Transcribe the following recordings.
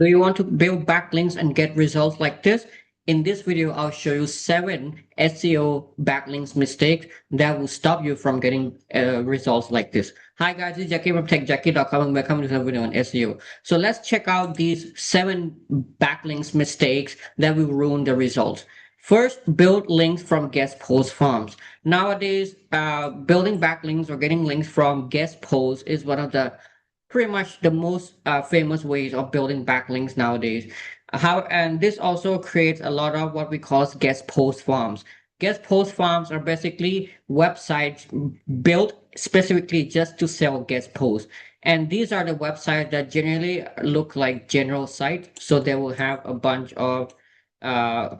Do you want to build backlinks and get results like this? In this video, I'll show you 7 SEO backlinks mistakes that will stop you from getting results like this. Hi guys, this is Jackie from techjackie.com and welcome to another video on SEO. So let's check out these 7 backlinks mistakes that will ruin the results. First, build links from guest post farms. Nowadays, building backlinks or getting links from guest posts is one of the pretty much the most famous ways of building backlinks nowadays. And this also creates a lot of what we call guest post farms. Guest post farms are basically websites built specifically just to sell guest posts. And these are the websites that generally look like general sites. So they will have a bunch of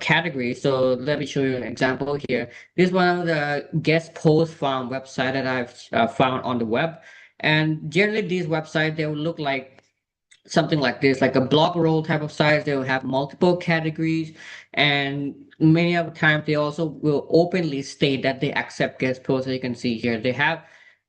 categories. So let me show you an example here. This is one of the guest post farm website that I've found on the web. And generally, these websites they will look like something like this, like a blog roll type of sites. They will have multiple categories, and many of the times they also will openly state that they accept guest posts. As you can see here, they have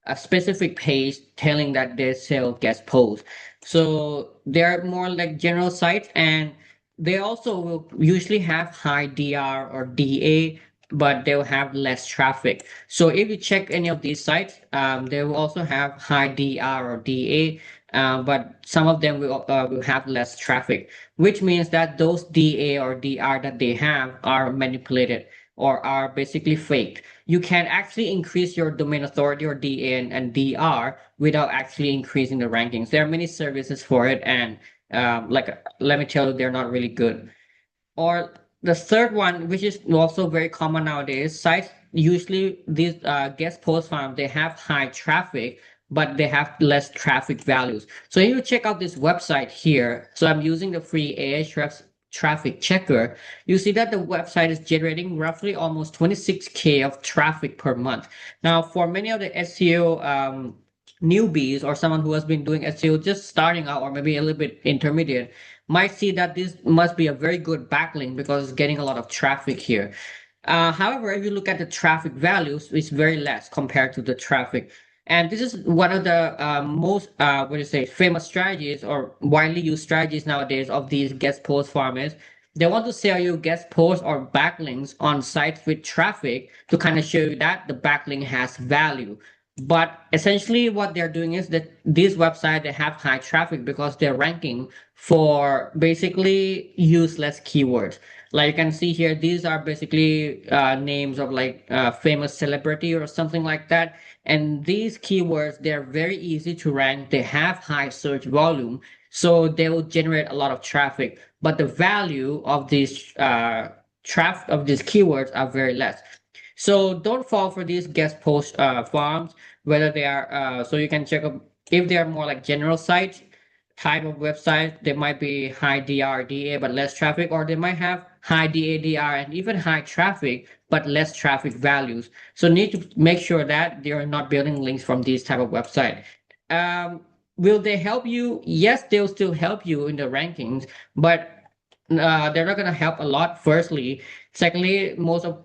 a specific page telling that they sell guest posts. So they're more like general sites, and they also will usually have high DR or DA, but they'll have less traffic. So if you check any of these sites, they will also have high DR or DA, but some of them will have less traffic, which means that those DA or DR that they have are manipulated or are basically fake. You can actually increase your domain authority or DA and DR without actually increasing the rankings. There are many services for it, and let me tell you, they're not really good. Or the third one, which is also very common nowadays, sites usually these guest post farms they have high traffic, but they have less traffic values. So if you check out this website here, so I'm using the free Ahrefs traffic checker, you see that the website is generating roughly almost 26K of traffic per month. Now, for many of the SEO newbies or someone who has been doing SEO just starting out or maybe a little bit intermediate, might see that this must be a very good backlink because it's getting a lot of traffic here. However, if you look at the traffic values, it's very less compared to the traffic. And this is one of the most, what do you say, famous strategies or widely used strategies nowadays of these guest post farmers. They want to sell you guest posts or backlinks on sites with traffic to kind of show you that the backlink has value. But essentially, what they're doing is that these websites they have high traffic because they're ranking for basically useless keywords. Like you can see here, these are basically names of like famous celebrity or something like that. And these keywords, they're very easy to rank. They have high search volume, so they will generate a lot of traffic. But the value of these traffic of these keywords are very less. So don't fall for these guest post farms, whether they are, so you can check up if they are more like general sites, type of website, they might be high DR, DA, but less traffic, or they might have high DA, DR, and even high traffic, but less traffic values. So need to make sure that they are not building links from these type of website. Will they help you? Yes, they'll still help you in the rankings, but they're not going to help a lot. Firstly, secondly, most of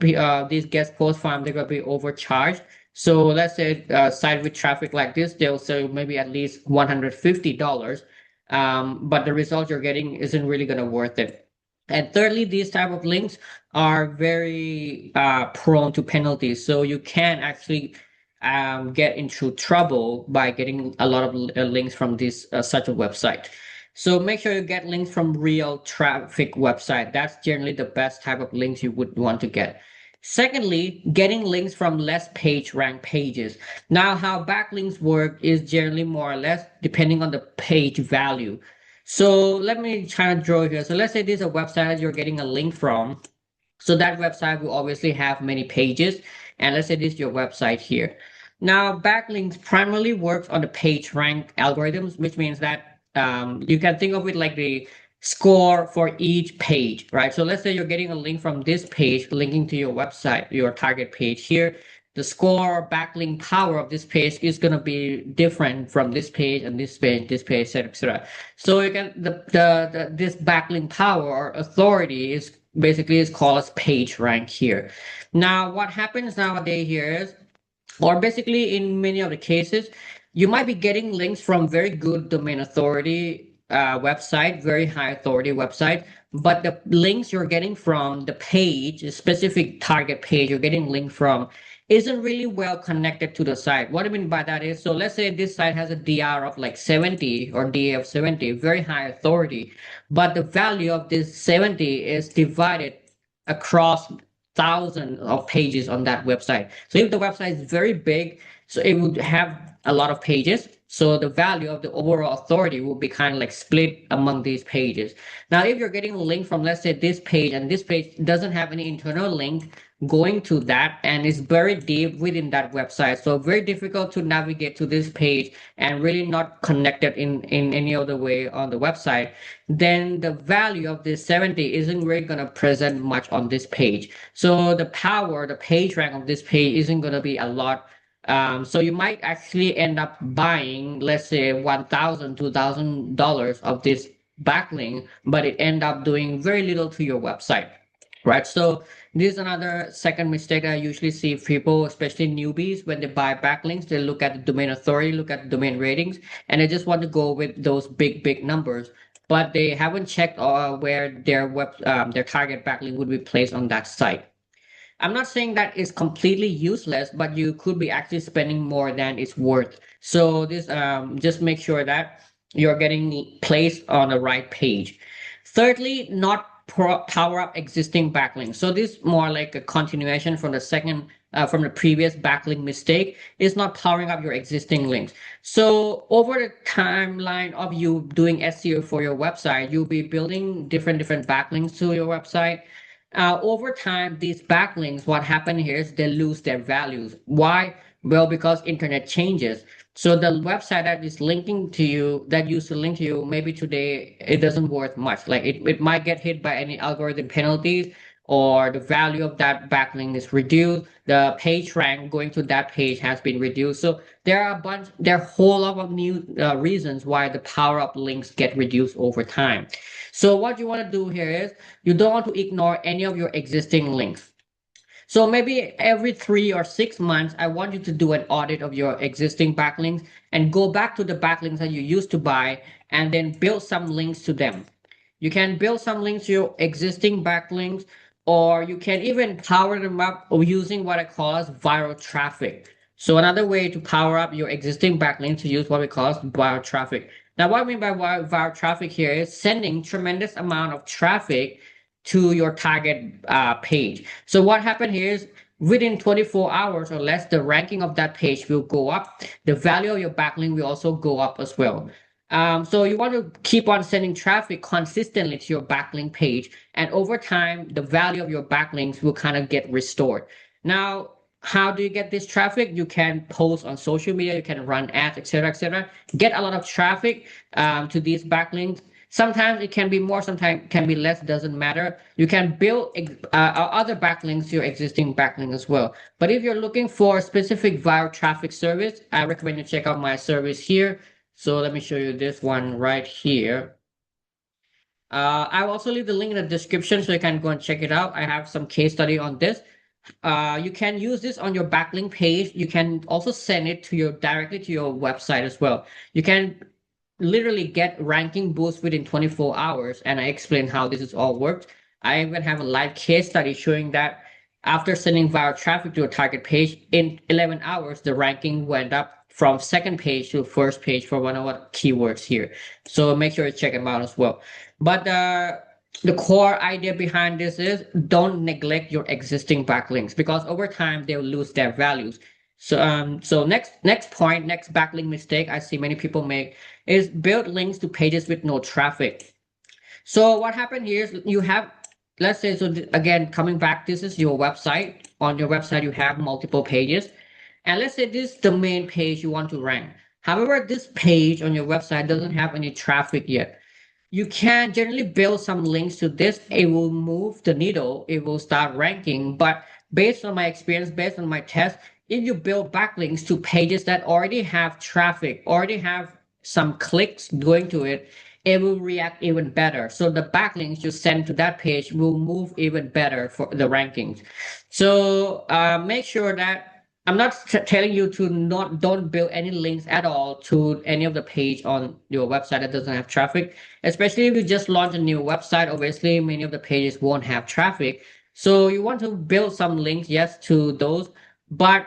these guest post farms they're going to be overcharged. So let's say site with traffic like this, they'll sell maybe at least $150, but the result you're getting isn't really going to worth it. And thirdly, these type of links are very prone to penalties, so you can actually get into trouble by getting a lot of links from this such a website. So make sure you get links from real traffic website. That's generally the best type of links you would want to get. Secondly, getting links from less page rank pages. Now, how backlinks work is generally more or less depending on the page value. So let me try to draw here. So let's say this is a website that you're getting a link from. So that website will obviously have many pages. And let's say this is your website here. Now, backlinks primarily works on the page rank algorithms, which means that you can think of it like the score for each page, right? So let's say you're getting a link from this page linking to your website, your target page here. The score backlink power of this page is going to be different from this page and this page, etc. So you can this backlink power or authority is basically is called as page rank here. Now, what happens nowadays here is, or basically in many of the cases, you might be getting links from very good domain authority website, very high authority website, but the links you're getting from the page, a specific target page you're getting linked from, isn't really well connected to the site. What I mean by that is, so let's say this site has a DR of like 70 or DA of 70, very high authority, but the value of this 70 is divided across thousands of pages on that website. So if the website is very big, so it would have a lot of pages. So the value of the overall authority will be kind of like split among these pages. Now, if you're getting a link from, let's say, this page, and this page doesn't have any internal link going to that and is buried deep within that website, so very difficult to navigate to this page and really not connected in any other way on the website, then the value of this 70 isn't really going to present much on this page. So the power, the page rank of this page isn't going to be a lot. So you might actually end up buying, let's say, $1,000, $2,000 of this backlink, but it end up doing very little to your website, right? So this is another second mistake I usually see people, especially newbies, when they buy backlinks. They look at the domain authority, look at the domain ratings, and they just want to go with those big numbers, but they haven't checked where their target backlink would be placed on that site. I'm not saying that it's completely useless, but you could be actually spending more than it's worth. So this just make sure that you're getting placed on the right page. Thirdly, not power up existing backlinks. So this more like a continuation from the second from the previous backlink mistake is not powering up your existing links. So over the timeline of you doing SEO for your website, you'll be building different backlinks to your website. Over time, these backlinks, what happened here is they lose their values. Why? Well, because internet changes. So the website that is linking to you, that used to link to you, maybe today it doesn't worth much. Like it might get hit by any algorithm penalties, or the value of that backlink is reduced. The page rank going to that page has been reduced. So there are a whole lot of new reasons why the power up links get reduced over time. So what you want to do here is you don't want to ignore any of your existing links. So maybe every 3 or 6 months, I want you to do an audit of your existing backlinks and go back to the backlinks that you used to buy and then build some links to them. You can build some links to your existing backlinks, or you can even power them up using what I call as viral traffic. So another way to power up your existing backlinks to use what we call as viral traffic. Now, what I mean by viral traffic here is sending tremendous amount of traffic to your target page. So what happened here is within 24 hours or less, the ranking of that page will go up. The value of your backlink will also go up as well. So you want to keep on sending traffic consistently to your backlink page, and over time, the value of your backlinks will kind of get restored. Now, how do you get this traffic? You can post on social media, you can run ads, etc., get a lot of traffic to these backlinks. Sometimes it can be more, sometimes it can be less, doesn't matter. You can build other backlinks to your existing backlink as well. But if you're looking for a specific viral traffic service, I recommend you check out my service here. So let me show you this one right here. I'll also leave the link in the description so you can go and check it out. I have some case study on this. You can use this on your backlink page. You can also send it to directly to your website as well. You can literally get ranking boost within 24 hours, and I explain how this is all worked. I even have a live case study showing that after sending viral traffic to a target page, in 11 hours, the ranking went up from second page to first page for one of our keywords here. So make sure you check them out as well. But the core idea behind this is don't neglect your existing backlinks, because over time they'll lose their values. So next point, next backlink mistake I see many people make is build links to pages with no traffic. So what happened here is you have, let's say, so again, coming back, this is your website. On your website, you have multiple pages. And let's say this is the main page you want to rank. However, this page on your website doesn't have any traffic yet. You can generally build some links to this. It will move the needle. It will start ranking. But based on my experience, based on my test, if you build backlinks to pages that already have traffic, already have some clicks going to it, it will react even better. So the backlinks you send to that page will move even better for the rankings. So make sure that I'm not telling you to not don't build any links at all to any of the page on your website that doesn't have traffic. Especially if you just launch a new website, obviously many of the pages won't have traffic. So you want to build some links, yes, to those. But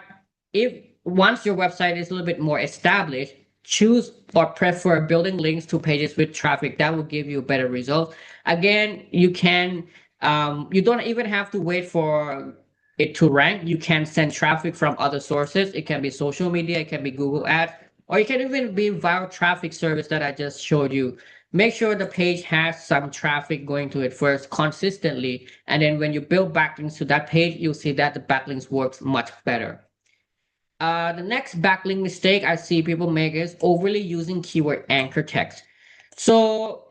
if once your website is a little bit more established, choose or prefer building links to pages with traffic. That will give you better results. Again, you don't even have to wait for it to rank. You can send traffic from other sources. It can be social media, it can be Google Ads, or it can even be viral traffic service that I just showed you. Make sure the page has some traffic going to it first consistently. And then when you build backlinks to that page, you'll see that the backlinks works much better. The next backlink mistake I see people make is overly using keyword anchor text. So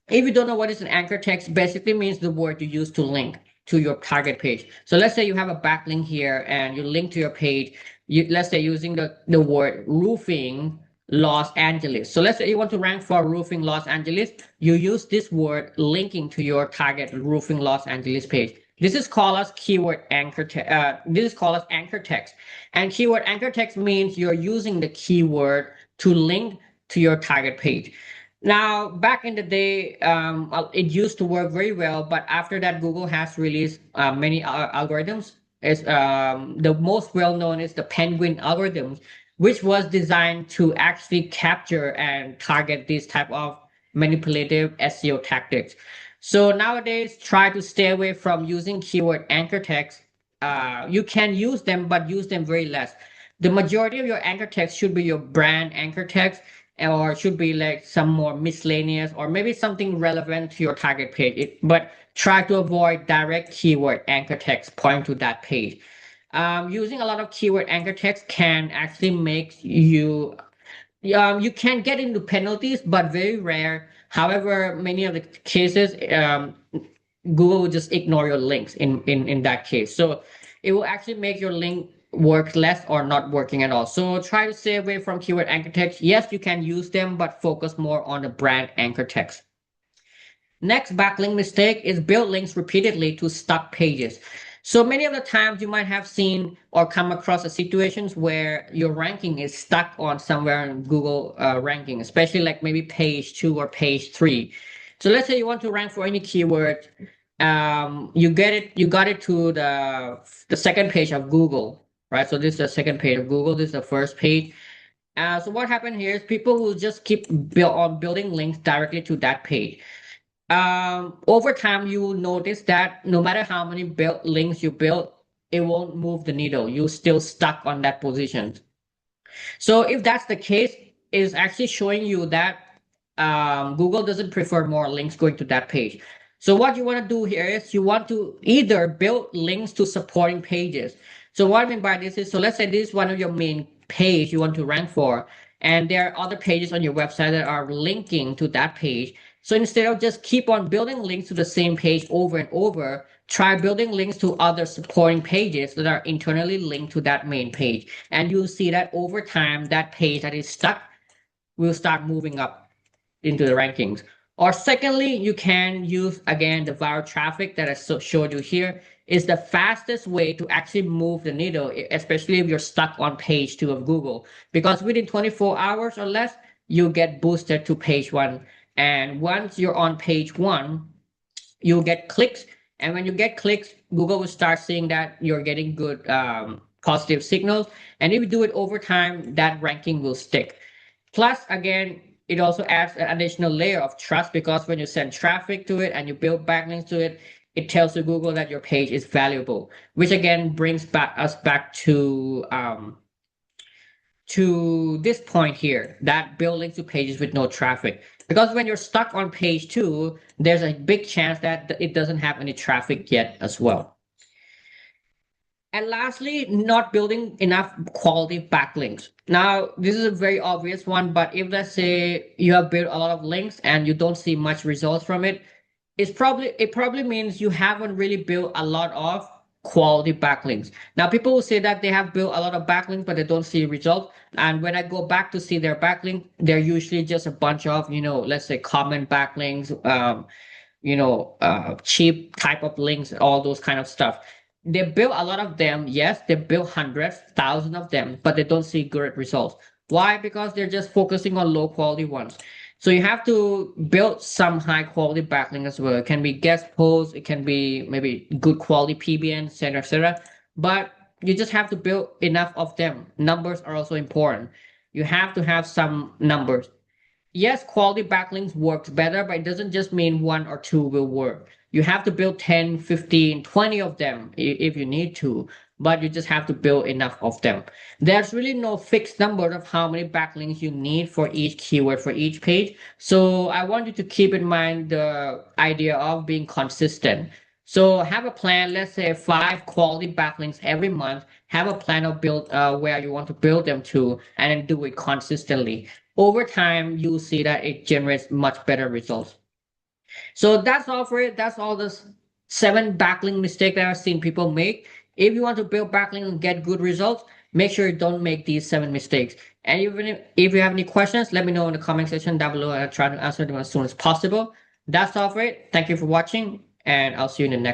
if you don't know what is an anchor text, basically means the word you use to link to your target page. So let's say you have a backlink here and you link to your page. Let's say using the word roofing Los Angeles. So let's say you want to rank for roofing Los Angeles. You use this word linking to your target roofing Los Angeles page. This is called as keyword anchor. This is called as anchor text. And keyword anchor text means you're using the keyword to link to your target page. Now, back in the day, it used to work very well, but after that, Google has released many algorithms. The most well known is the Penguin algorithm, which was designed to actually capture and target these type of manipulative SEO tactics. So nowadays, try to stay away from using keyword anchor text. You can use them, but use them very less. The majority of your anchor text should be your brand anchor text, or should be like some more miscellaneous or maybe something relevant to your target page. But try to avoid direct keyword anchor text pointing to that page. Using a lot of keyword anchor text can actually make you can get into penalties, but very rare. However, many of the cases, Google will just ignore your links in that case. So it will actually make your link work less or not working at all. So try to stay away from keyword anchor text. Yes, you can use them, but focus more on the brand anchor text. Next backlink mistake is build links repeatedly to stuck pages. So many of the times you might have seen or come across a situations where your ranking is stuck on somewhere in Google ranking, especially like maybe page 2 or page 3. So let's say you want to rank for any keyword, you got it to the second page of Google, right? So this is the second page of Google. This is the first page. So what happened here is people will just keep building links directly to that page. Over time, you will notice that no matter how many links you build, it won't move the needle. You're still stuck on that position. So if that's the case, it's actually showing you that Google doesn't prefer more links going to that page. So what you want to do here is you want to either build links to supporting pages. So what I mean by this is, so let's say this is one of your main page you want to rank for, and there are other pages on your website that are linking to that page. So instead of just keep on building links to the same page over and over, try building links to other supporting pages that are internally linked to that main page. And you'll see that over time, that page that is stuck will start moving up into the rankings. Or secondly, you can use, again, the viral traffic that I showed you here is the fastest way to actually move the needle, especially if you're stuck on page 2 of Google. Because within 24 hours or less, you get boosted to page 1. And once you're on page 1, you'll get clicks. And when you get clicks, Google will start seeing that you're getting good positive signals. And if you do it over time, that ranking will stick. Plus, again, it also adds an additional layer of trust because when you send traffic to it and you build backlinks to it, it tells to Google that your page is valuable, which again brings us back to this point here, that build links to pages with no traffic. Because when you're stuck on page 2, there's a big chance that it doesn't have any traffic yet as well. And lastly, not building enough quality backlinks. Now, this is a very obvious one, but if let's say you have built a lot of links and you don't see much results from it, it probably means you haven't really built a lot of quality backlinks. Now, people will say that they have built a lot of backlinks, but they don't see results. And when I go back to see their backlink, they're usually just a bunch of, let's say comment backlinks, cheap type of links, all those kind of stuff. they build a lot of them. Yes, they build hundreds, thousands of them, but they don't see great results. Why? Because they're just focusing on low quality ones. So you have to build some high quality backlink as well. It can be guest posts, it can be maybe good quality PBN, etc., etc. But you just have to build enough of them. Numbers are also important. You have to have some numbers. Yes, quality backlinks works better, but it doesn't just mean one or two will work. You have to build 10, 15, 20 of them if you need to, but you just have to build enough of them. There's really no fixed number of how many backlinks you need for each keyword for each page. So I want you to keep in mind the idea of being consistent. So have a plan, let's say 5 quality backlinks every month. Have a plan of build where you want to build them to, and then do it consistently. Over time, you'll see that it generates much better results. So that's all for it. That's all the 7 backlink mistakes that I've seen people make. If you want to build backlink and get good results, make sure you don't make these 7 mistakes. And even if you have any questions, let me know in the comment section down below. I'll try to answer them as soon as possible. That's all for it. Thank you for watching, and I'll see you in the next